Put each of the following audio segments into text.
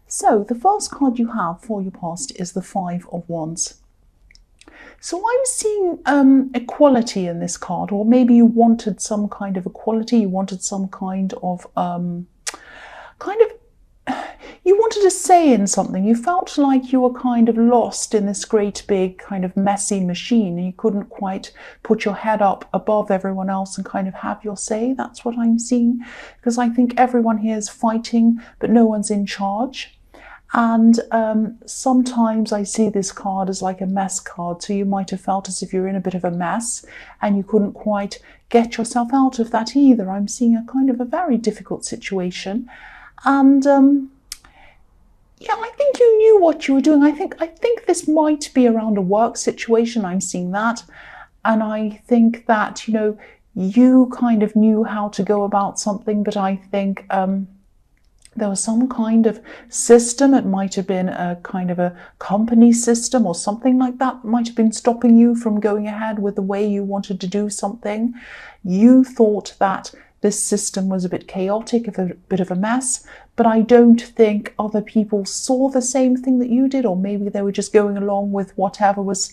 So the first card you have for your past is the Five of Wands. So I'm seeing equality in this card, or maybe you wanted some kind of equality, you wanted some kind of you wanted to say in something. You felt like you were kind of lost in this great big kind of messy machine and you couldn't quite put your head up above everyone else and kind of have your say. That's what I'm seeing, because I think everyone here is fighting, but no one's in charge. And sometimes I see this card as like a mess card. So you might have felt as if you're in a bit of a mess and you couldn't quite get yourself out of that either. I'm seeing a kind of a very difficult situation. And yeah, I think you knew what you were doing. I think this might be around a work situation. I'm seeing that. And I think that, you kind of knew how to go about something, but I think there was some kind of system. It might have been a kind of a company system or something like that might have been stopping you from going ahead with the way you wanted to do something. You thought that this system was a bit chaotic, a bit of a mess, but I don't think other people saw the same thing that you did, or maybe they were just going along with whatever was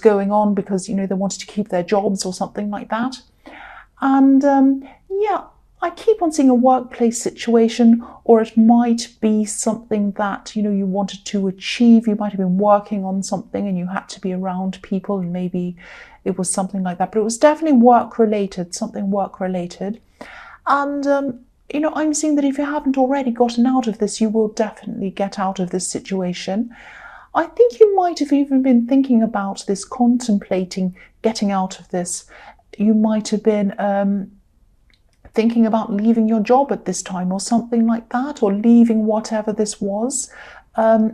going on because, they wanted to keep their jobs or something like that. And yeah, I keep on seeing a workplace situation, or it might be something that, you wanted to achieve. You might have been working on something and you had to be around people, and maybe it was something like that. But it was definitely work-related, something work-related. And, I'm seeing that if you haven't already gotten out of this, you will definitely get out of this situation. I think you might have even been thinking about this, contemplating getting out of this. You might have been thinking about leaving your job at this time or something like that, or leaving whatever this was. Yeah,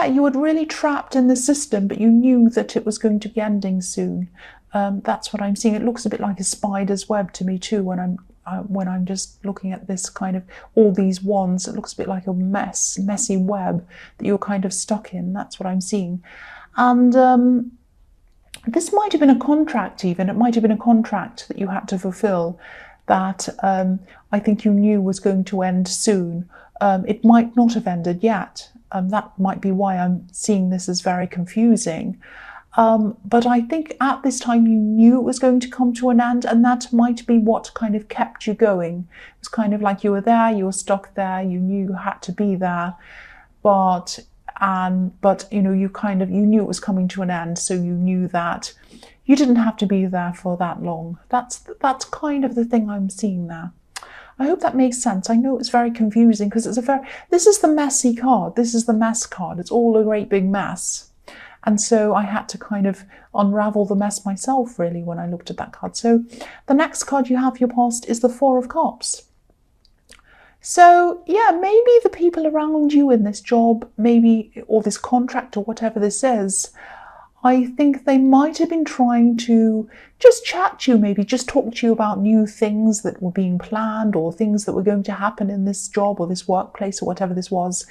you were really trapped in the system, but you knew that it was going to be ending soon. That's what I'm seeing. It looks a bit like a spider's web to me too when I'm just looking at this kind of all these wands. It looks a bit like a messy web that you're kind of stuck in. That's what I'm seeing. And this might have been a contract even. It might have been a contract that you had to fulfill that I think you knew was going to end soon. It might not have ended yet. That might be why I'm seeing this as very confusing. But I think at this time you knew it was going to come to an end, and that might be what kind of kept you going. It was kind of like you were there, you were stuck there, you knew you had to be there, but you knew it was coming to an end, so you knew that you didn't have to be there for that long. That's kind of the thing I'm seeing there. I hope that makes sense. I know it's very confusing because this is the messy card. This is the mess card. It's all a great big mess. And so I had to kind of unravel the mess myself, really, when I looked at that card. So the next card you have for your past is the Four of Cups. So yeah, maybe the people around you in this job, or this contract or whatever this is, I think they might have been trying to just chat to you, maybe just talk to you about new things that were being planned or things that were going to happen in this job or this workplace or whatever this was.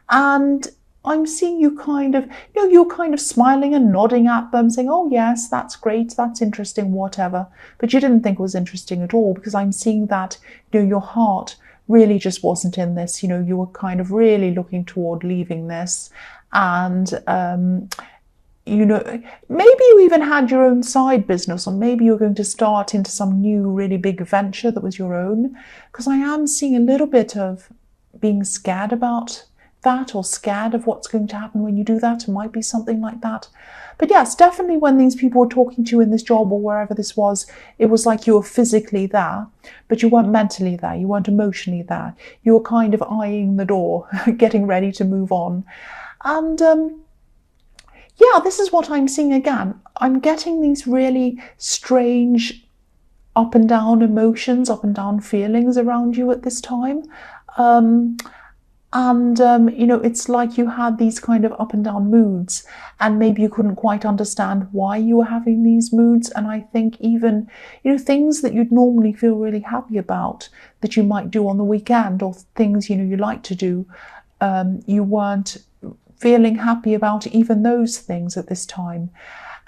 And I'm seeing you kind of, you're kind of smiling and nodding at them, saying, oh yes, that's great, that's interesting, whatever. But you didn't think it was interesting at all, because I'm seeing that, your heart really just wasn't in this. You were kind of really looking toward leaving this. And, maybe you even had your own side business, or maybe you're going to start into some new really big venture that was your own. Because I am seeing a little bit of being scared about that, or scared of what's going to happen when you do that. It might be something like that. But yes, definitely when these people were talking to you in this job or wherever this was, it was like you were physically there, but you weren't mentally there, you weren't emotionally there. You were kind of eyeing the door, getting ready to move on. And yeah, this is what I'm seeing again. I'm getting these really strange up and down emotions, up and down feelings around you at this time. It's like you had these kind of up and down moods, and maybe you couldn't quite understand why you were having these moods. And I think even, things that you'd normally feel really happy about that you might do on the weekend, or things, you like to do, you weren't feeling happy about even those things at this time.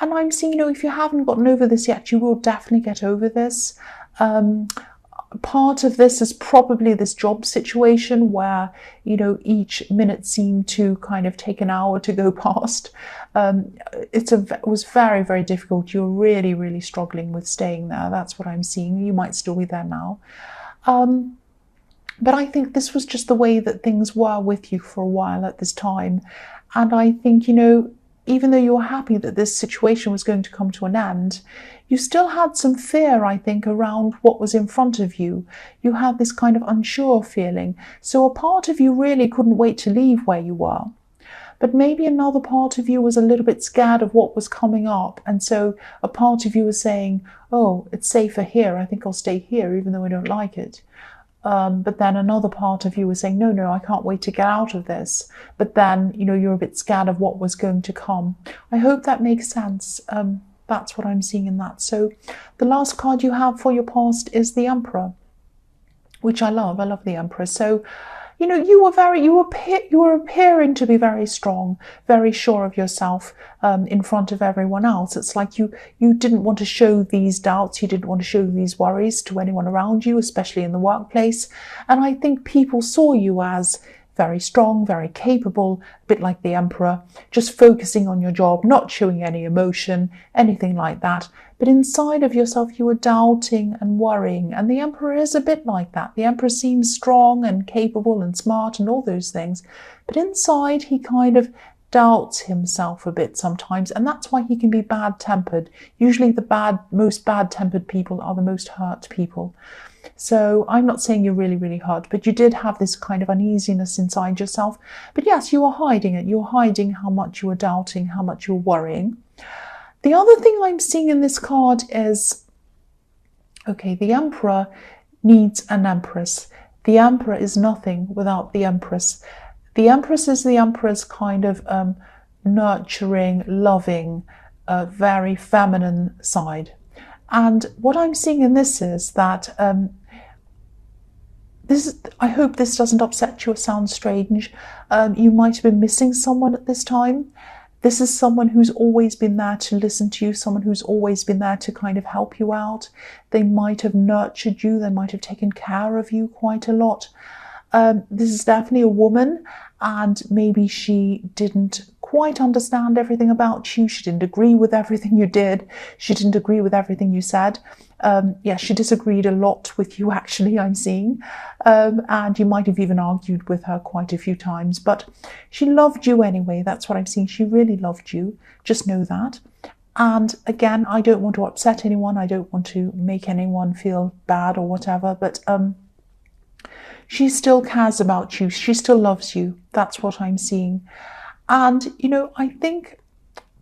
And I'm seeing, if you haven't gotten over this yet, you will definitely get over this. part of this is probably this job situation where, each minute seemed to kind of take an hour to go past. It was very, very difficult. You're really, really struggling with staying there. That's what I'm seeing. You might still be there now. But I think this was just the way that things were with you for a while at this time. And I think, even though you were happy that this situation was going to come to an end, you still had some fear, I think, around what was in front of you. You had this kind of unsure feeling. So a part of you really couldn't wait to leave where you were. But maybe another part of you was a little bit scared of what was coming up. And so a part of you was saying, oh, it's safer here. I think I'll stay here, even though I don't like it. But then another part of you was saying, no, I can't wait to get out of this. But then, you're a bit scared of what was going to come. I hope that makes sense. That's what I'm seeing in that. So the last card you have for your past is the Emperor, which I love. I love the Emperor. So, you were appearing to be very strong, very sure of yourself in front of everyone else. It's like you didn't want to show these doubts, you didn't want to show these worries to anyone around you, especially in the workplace. And I think people saw you as very strong, very capable, a bit like the Emperor, just focusing on your job, not showing any emotion, anything like that. But inside of yourself, you were doubting and worrying. And the Emperor is a bit like that. The Emperor seems strong and capable and smart and all those things. But inside, he kind of doubts himself a bit sometimes. And that's why he can be bad-tempered. Usually the most bad-tempered people are the most hurt people. So I'm not saying you're really, really hurt, but you did have this kind of uneasiness inside yourself. But yes, you were hiding it. You were hiding how much you were doubting, how much you were worrying. The other thing I'm seeing in this card is, okay, the Emperor needs an Empress. The Emperor is nothing without the Empress. The Empress is the Emperor's kind of nurturing, loving, very feminine side. And what I'm seeing in this is that I hope this doesn't upset you or sound strange. You might have been missing someone at this time. This is someone who's always been there to listen to you, someone who's always been there to kind of help you out. They might have nurtured you. They might have taken care of you quite a lot. This is definitely a woman, and maybe she didn't quite understand everything about you. She didn't agree with everything you did. She didn't agree with everything you said. She disagreed a lot with you, actually, I'm seeing. And you might have even argued with her quite a few times. But she loved you anyway. That's what I'm seeing. She really loved you. Just know that. And again, I don't want to upset anyone. I don't want to make anyone feel bad or whatever. But she still cares about you. She still loves you. That's what I'm seeing. And, I think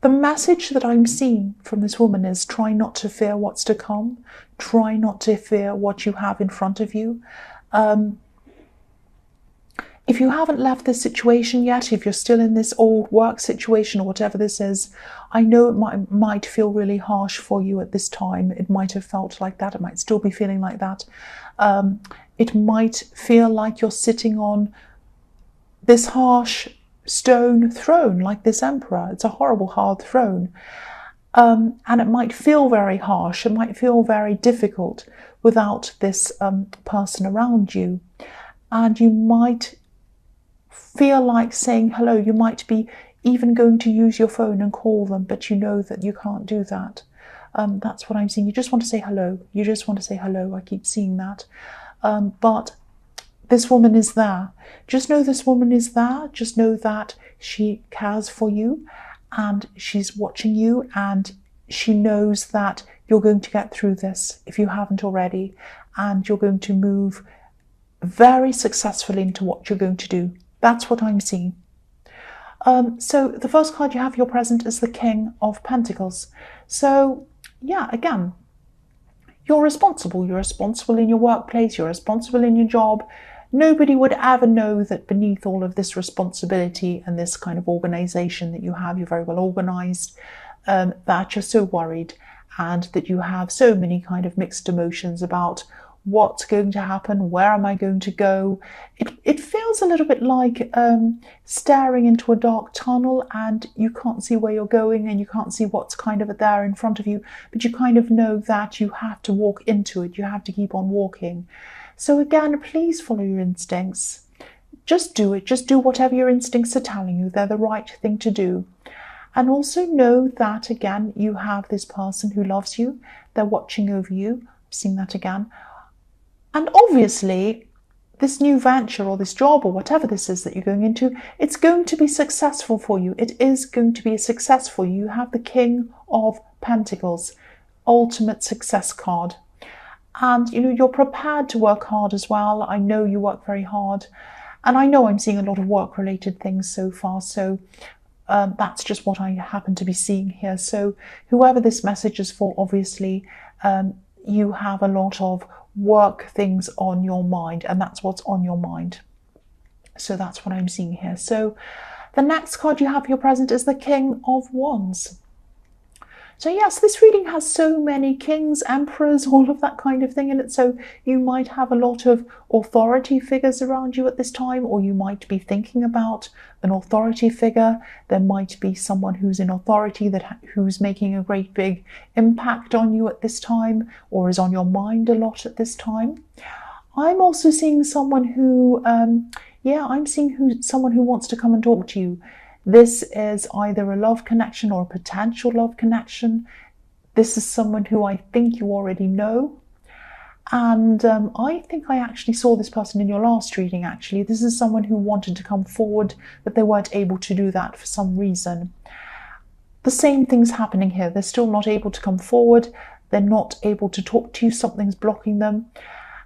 the message that I'm seeing from this woman is try not to fear what's to come. Try not to fear what you have in front of you. If you haven't left this situation yet, if you're still in this old work situation or whatever this is, I know it might feel really harsh for you at this time. It might have felt like that. It might still be feeling like that. It might feel like you're sitting on this harsh stone throne like this Emperor. It's a horrible, hard throne. And it might feel very harsh. It might feel very difficult without this person around you. And you might feel like saying hello. You might be even going to use your phone and call them, but you know that you can't do that. That's what I'm seeing. You just want to say hello. You just want to say hello. I keep seeing that. But this woman is there. Just know this woman is there. Just know that she cares for you and she's watching you, and she knows that you're going to get through this if you haven't already, and you're going to move very successfully into what you're going to do. That's what I'm seeing. So the first card you have your present is the King of Pentacles. So yeah, again, you're responsible. You're responsible in your workplace. You're responsible in your job. Nobody would ever know that beneath all of this responsibility and this kind of organization that you have, you're very well organized, that you're so worried and that you have so many kind of mixed emotions about what's going to happen, where am I going to go. It feels a little bit like staring into a dark tunnel, and you can't see where you're going and you can't see what's kind of there in front of you, but you kind of know that you have to walk into it, you have to keep on walking. So again, please follow your instincts. Just do it. Just do whatever your instincts are telling you. They're the right thing to do. And also know that, again, you have this person who loves you. They're watching over you. I'm seeing that again. And obviously, this new venture or this job or whatever this is that you're going into, it's going to be successful for you. It is going to be a success for you. You have the King of Pentacles, ultimate success card. And, you're prepared to work hard as well. I know you work very hard. And I know I'm seeing a lot of work-related things so far, so that's just what I happen to be seeing here. So whoever this message is for, obviously, you have a lot of work things on your mind, and that's what's on your mind. So that's what I'm seeing here. So the next card you have for your present is the King of Wands. So yes, this reading has so many kings, emperors, all of that kind of thing in it. So you might have a lot of authority figures around you at this time, or you might be thinking about an authority figure. There might be someone who's in authority who's making a great big impact on you at this time, or is on your mind a lot at this time. I'm also seeing someone who, someone who wants to come and talk to you. This is either a love connection or a potential love connection. This is someone who I think you already know. And I think I actually saw this person in your last reading, actually. This is someone who wanted to come forward, but they weren't able to do that for some reason. The same thing's happening here. They're still not able to come forward. They're not able to talk to you. Something's blocking them.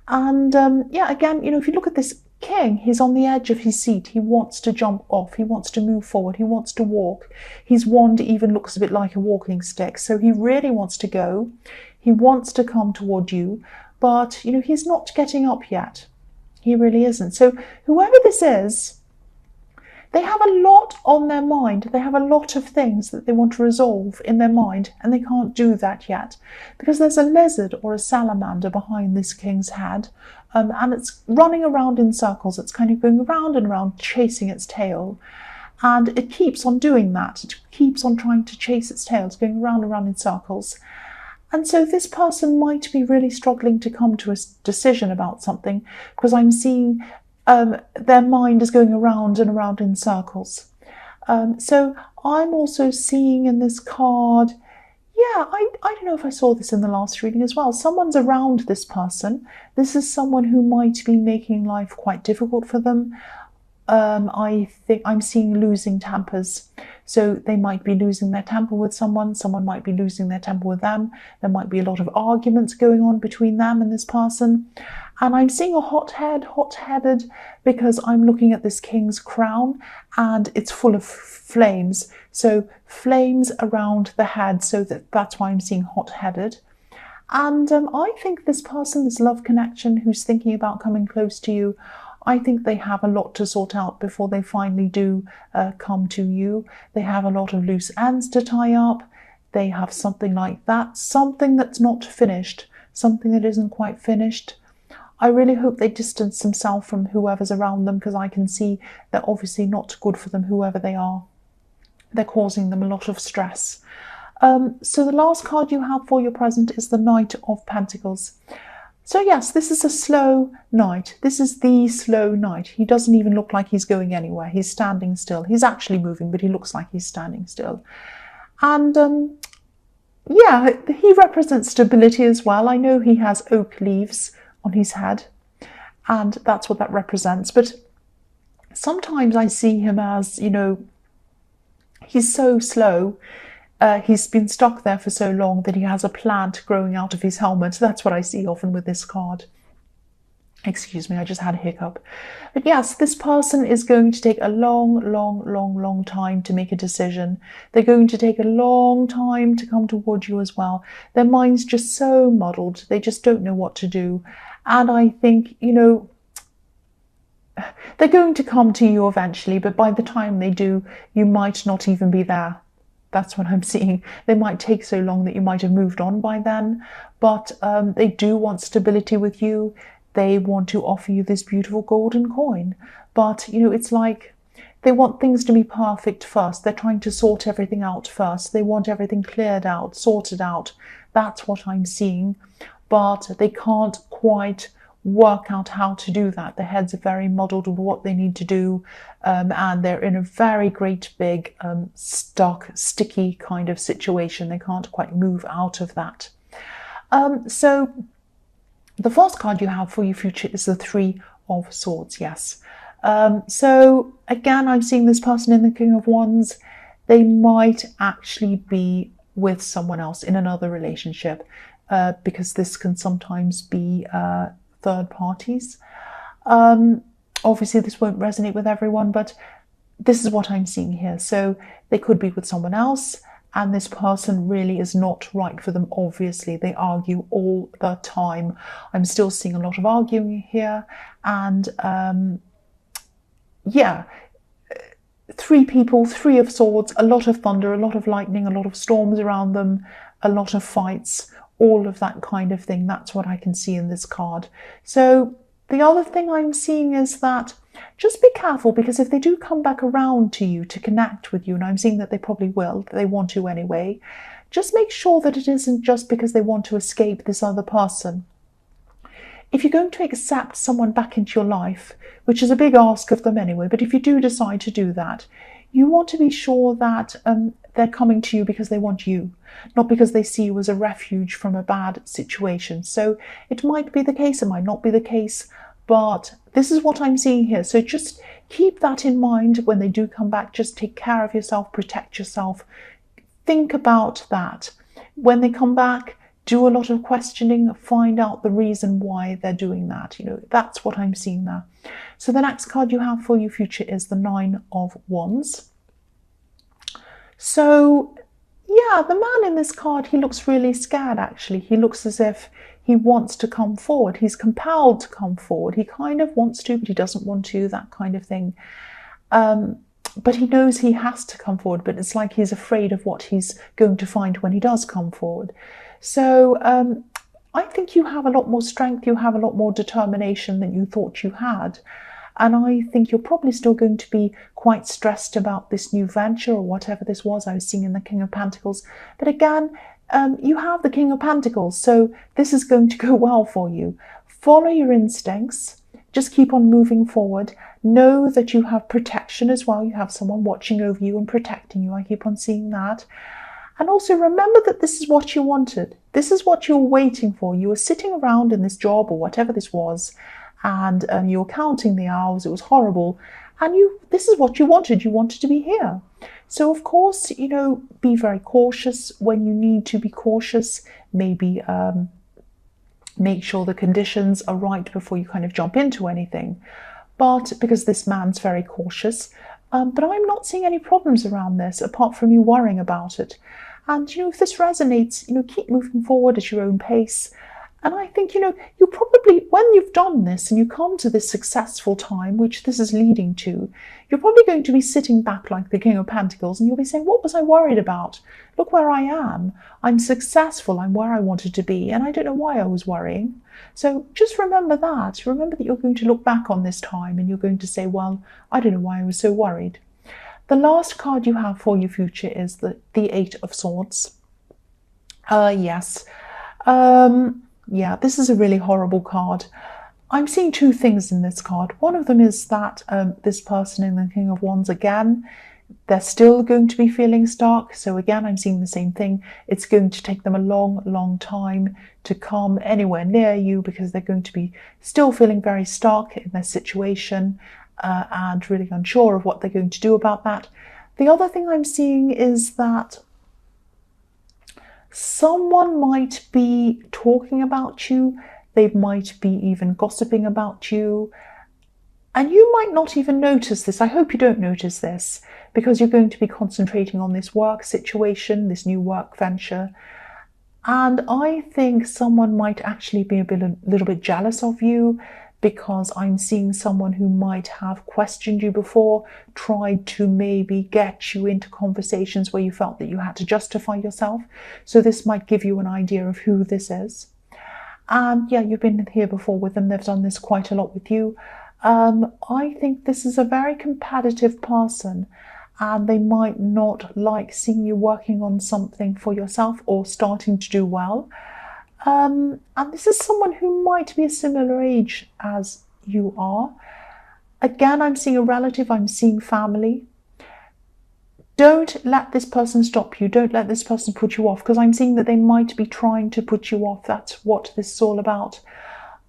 And again, if you look at this King, he's on the edge of his seat. He wants to jump off. He wants to move forward. He wants to walk. His wand even looks a bit like a walking stick. So he really wants to go. He wants to come toward you, but he's not getting up yet. He really isn't. So whoever this is, they have a lot on their mind. They have a lot of things that they want to resolve in their mind, and they can't do that yet because there's a lizard or a salamander behind this king's head, and it's running around in circles. It's kind of going around and around, chasing its tail, and it keeps on doing that. It keeps on trying to chase its tail. It's going round and round in circles. And so this person might be really struggling to come to a decision about something, because I'm seeing their mind is going around and around in circles. So I'm also seeing in this card, I don't know if I saw this in the last reading as well. Someone's around this person. This is someone who might be making life quite difficult for them. I think I'm seeing losing tempers. So they might be losing their temper with someone. Someone might be losing their temper with them. There might be a lot of arguments going on between them and this person. And I'm seeing a hot-headed, because I'm looking at this king's crown and it's full of flames. So flames around the head. So that's why I'm seeing hot-headed. And I think this person, this love connection who's thinking about coming close to you, I think they have a lot to sort out before they finally do come to you. They have a lot of loose ends to tie up. They have something like that, something that's not finished, something that isn't quite finished. I really hope they distance themselves from whoever's around them, because I can see they're obviously not good for them, whoever they are. They're causing them a lot of stress. So the last card you have for your present is the Knight of Pentacles. So yes, this is a slow knight. This is the slow knight. He doesn't even look like he's going anywhere. He's standing still. He's actually moving, but he looks like he's standing still. And he represents stability as well. I know he has oak leaves on his head, and that's what that represents. But sometimes I see him as, he's so slow. He's been stuck there for so long that he has a plant growing out of his helmet. That's what I see often with this card. Excuse me, I just had a hiccup. But yes, this person is going to take a long time to make a decision. They're going to take a long time to come toward you as well. Their mind's just so muddled. They just don't know what to do. And I think, they're going to come to you eventually, but by the time they do, you might not even be there. That's what I'm seeing. They might take so long that you might have moved on by then, but they do want stability with you. They want to offer you this beautiful golden coin. But, you know, it's like they want things to be perfect first. They're trying to sort everything out first. They want everything cleared out, sorted out. That's what I'm seeing. But they can't quite work out how to do that. Their heads are very muddled with what they need to do, and they're in a very great big stuck, sticky kind of situation. They can't quite move out of that. So the first card you have for your future is the Three of Swords. Yes. So again, I'm seeing this person in the King of Wands. They might actually be with someone else in another relationship, because this can sometimes be third parties. Obviously, this won't resonate with everyone, but this is what I'm seeing here. So they could be with someone else, and this person really is not right for them. Obviously, they argue all the time. I'm still seeing a lot of arguing here, and yeah, three people, Three of Swords, a lot of thunder, a lot of lightning, a lot of storms around them, a lot of fights, all of that kind of thing. That's what I can see in this card. So the other thing I'm seeing is that just be careful, because if they do come back around to you to connect with you, and I'm seeing that they probably will, they want to anyway, just make sure that it isn't just because they want to escape this other person. If you're going to accept someone back into your life, which is a big ask of them anyway, but if you do decide to do that, you want to be sure that they're coming to you because they want you, not because they see you as a refuge from a bad situation. So it might be the case, it might not be the case, but this is what I'm seeing here. So just keep that in mind when they do come back. Just take care of yourself, protect yourself. Think about that. When they come back, do a lot of questioning, find out the reason why they're doing that. You know, that's what I'm seeing there. So the next card you have for your future is the Nine of Wands. So yeah, the man in this card, he looks really scared actually. He looks as if he wants to come forward. He's compelled to come forward. He kind of wants to, but he doesn't want to, that kind of thing. But he knows he has to come forward, but it's like he's afraid of what he's going to find when he does come forward. So I think you have a lot more strength, you have a lot more determination than you thought you had. And I think you're probably still going to be quite stressed about this new venture or whatever this was I was seeing in the King of Pentacles. But again, you have the King of Pentacles, so this is going to go well for you. Follow your instincts. Just keep on moving forward. Know that you have protection as well. You have someone watching over you and protecting you. I keep on seeing that. And also remember that this is what you wanted. This is what you were waiting for. You were sitting around in this job or whatever this was, and you were counting the hours. It was horrible. And this is what you wanted. You wanted to be here. So of course, you know, be very cautious when you need to be cautious. Maybe make sure the conditions are right before you kind of jump into anything. But because this man's very cautious, but I'm not seeing any problems around this apart from you worrying about it. And, you know, if this resonates, you know, keep moving forward at your own pace. And I think, you know, you probably, when you've done this and you come to this successful time, which this is leading to, you're probably going to be sitting back like the King of Pentacles and you'll be saying, what was I worried about? Look where I am. I'm successful. I'm where I wanted to be. And I don't know why I was worrying. So just remember that. Remember that you're going to look back on this time and you're going to say, well, I don't know why I was so worried. The last card you have for your future is the Eight of Swords. Yes. Yeah, this is a really horrible card. I'm seeing two things in this card. One of them is that this person in the King of Wands, again, they're still going to be feeling stuck. So again, I'm seeing the same thing. It's going to take them a long, long time to come anywhere near you because they're going to be still feeling very stuck in their situation and really unsure of what they're going to do about that. The other thing I'm seeing is that someone might be talking about you. They might be even gossiping about you. And you might not even notice this. I hope you don't notice this because you're going to be concentrating on this work situation, this new work venture. And I think someone might actually be a little bit jealous of you. because I'm seeing someone who might have questioned you before, tried to maybe get you into conversations where you felt that you had to justify yourself. So this might give you an idea of who this is. And yeah, you've been here before with them. They've done this quite a lot with you. I think this is a very competitive person, and they might not like seeing you working on something for yourself or starting to do well. And this is someone who might be a similar age as you are. Again, I'm seeing a relative, I'm seeing family. Don't let this person stop you. Don't let this person put you off, because I'm seeing that they might be trying to put you off. That's what this is all about.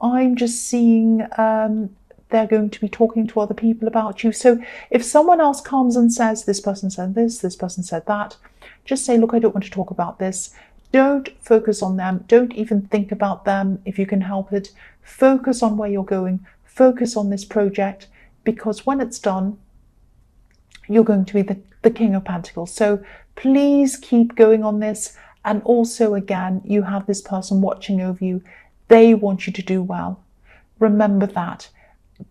I'm just seeing they're going to be talking to other people about you. So if someone else comes and says, this person said this person said that, just say, look, I don't want to talk about this. Don't focus on them. Don't even think about them if you can help it. Focus on where you're going. Focus on this project, because when it's done, you're going to be the King of Pentacles. So please keep going on this. And also, again, you have this person watching over you. They want you to do well. Remember that.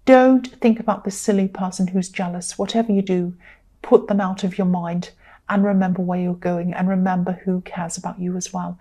Don't think about this silly person who's jealous. Whatever you do, put them out of your mind and remember where you're going, and remember who cares about you as well.